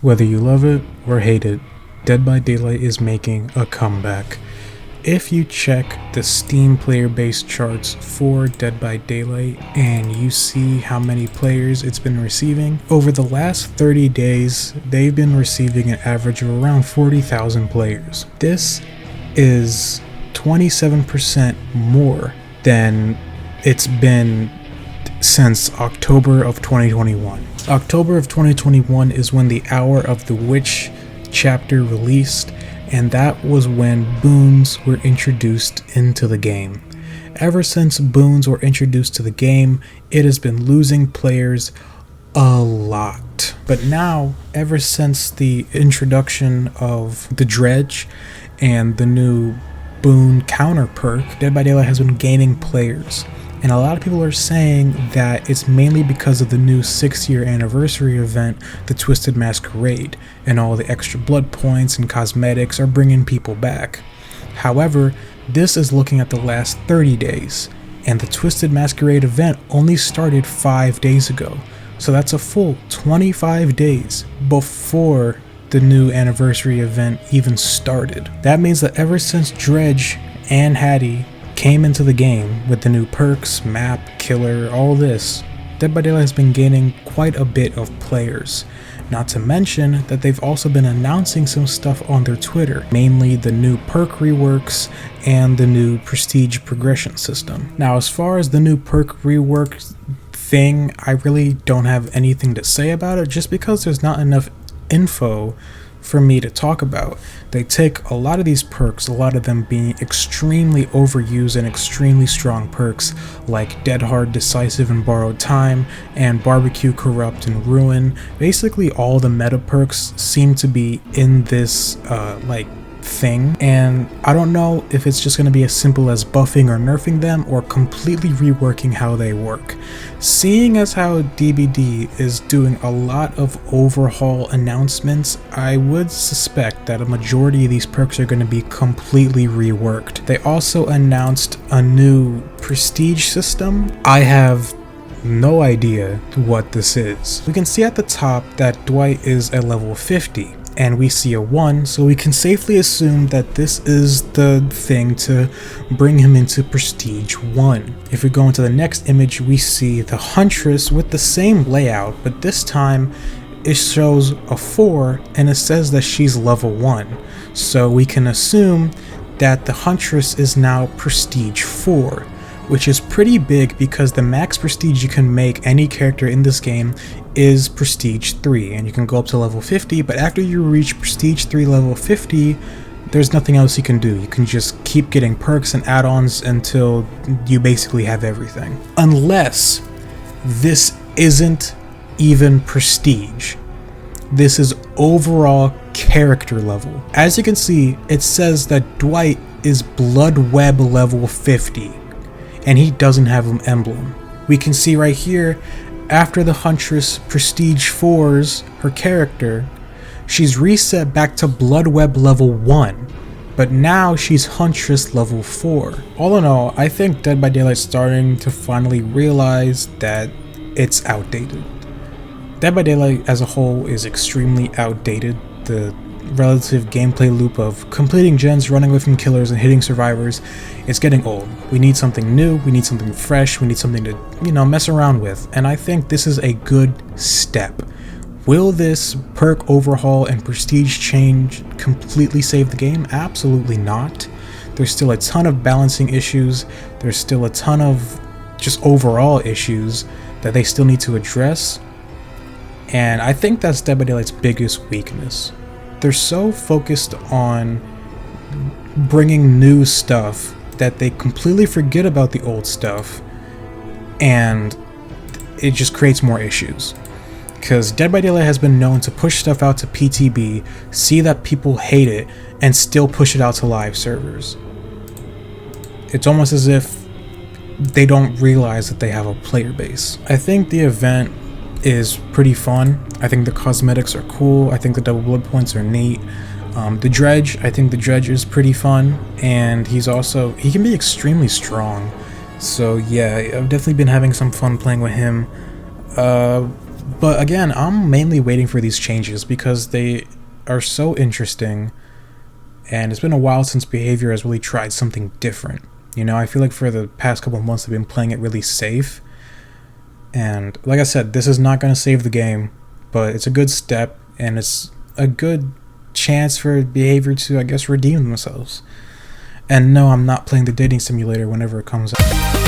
Whether you love it or hate it, Dead by Daylight is making a comeback. If you check the Steam player base charts for Dead by Daylight and you see how many players it's been receiving, over the last 30 days, they've been receiving an average of around 40,000 players. This is 27% more than it's been since October of 2021. October of 2021 is when the Hour of the Witch chapter released, and that was when boons were introduced into the game. Ever since boons were introduced to the game, it has been losing players a lot. But now, ever since the introduction of the Dredge and the new boon counter perk, Dead by Daylight has been gaining players. And a lot of people are saying that it's mainly because of the new 6-year anniversary event, the Twisted Masquerade, and all the extra blood points and cosmetics are bringing people back. However, this is looking at the last 30 days, and the Twisted Masquerade event only started 5 days ago. So that's a full 25 days before the new anniversary event even started. That means that ever since Dredge and Hattie came into the game with the new perks, map, killer, all this, Dead by Daylight has been gaining quite a bit of players. Not to mention that they've also been announcing some stuff on their Twitter, mainly the new perk reworks and the new prestige progression system. Now, as far as the new perk rework thing, I really don't have anything to say about it just because there's not enough info for me to talk about. They take a lot of these perks, a lot of them being extremely overused and extremely strong perks like Dead Hard, Decisive, and Borrowed Time, and Barbecue, Corrupt, and Ruin. Basically all the meta perks seem to be in this thing, and I don't know if it's just going to be as simple as buffing or nerfing them or completely reworking how they work. Seeing as how DBD is doing a lot of overhaul announcements, I would suspect that a majority of these perks are going to be completely reworked. They also announced a new prestige system. I have no idea what this is. We can see at the top that Dwight is at level 50. And we see a 1, so we can safely assume that this is the thing to bring him into Prestige 1. If we go into the next image, we see the Huntress with the same layout, but this time it shows a 4 and it says that she's level 1. So we can assume that the Huntress is now Prestige 4. Which is pretty big because the max prestige you can make any character in this game is prestige 3, and you can go up to level 50, but after you reach prestige 3 level 50, there's nothing else you can do. You can just keep getting perks and add-ons until you basically have everything. Unless this isn't even prestige. This is overall character level. As you can see, it says that Dwight is Blood Web level 50. And he doesn't have an emblem. We can see right here, after the Huntress Prestige 4's her character, she's reset back to Blood Web level 1, but now she's Huntress level 4. All in all, I think Dead by Daylight's starting to finally realize that it's outdated. Dead by Daylight as a whole is extremely outdated. The relative gameplay loop of completing gens, running away from killers, and hitting survivors, it's getting old. We need something new, we need something fresh, we need something to, mess around with, and I think this is a good step. Will this perk overhaul and prestige change completely save the game? Absolutely not. There's still a ton of balancing issues, there's still a ton of just overall issues that they still need to address, and I think that's Dead by Daylight's biggest weakness. They're so focused on bringing new stuff that they completely forget about the old stuff, and it just creates more issues. Because Dead by Daylight has been known to push stuff out to PTB, see that people hate it, and still push it out to live servers. It's almost as if they don't realize that they have a player base. I think the event is pretty fun. I think the cosmetics are cool. I think the double blood points are neat. The Dredge, I think the Dredge is pretty fun, and he can be extremely strong. So yeah, I've definitely been having some fun playing with him. But again, I'm mainly waiting for these changes because they are so interesting, and it's been a while since Behavior has really tried something different. You know, I feel like for the past couple of months they've been playing it really safe, and like I said, this is not going to save the game, but it's a good step, and it's a good chance for Behavior to, I guess, redeem themselves. And no, I'm not playing the dating simulator whenever it comes out.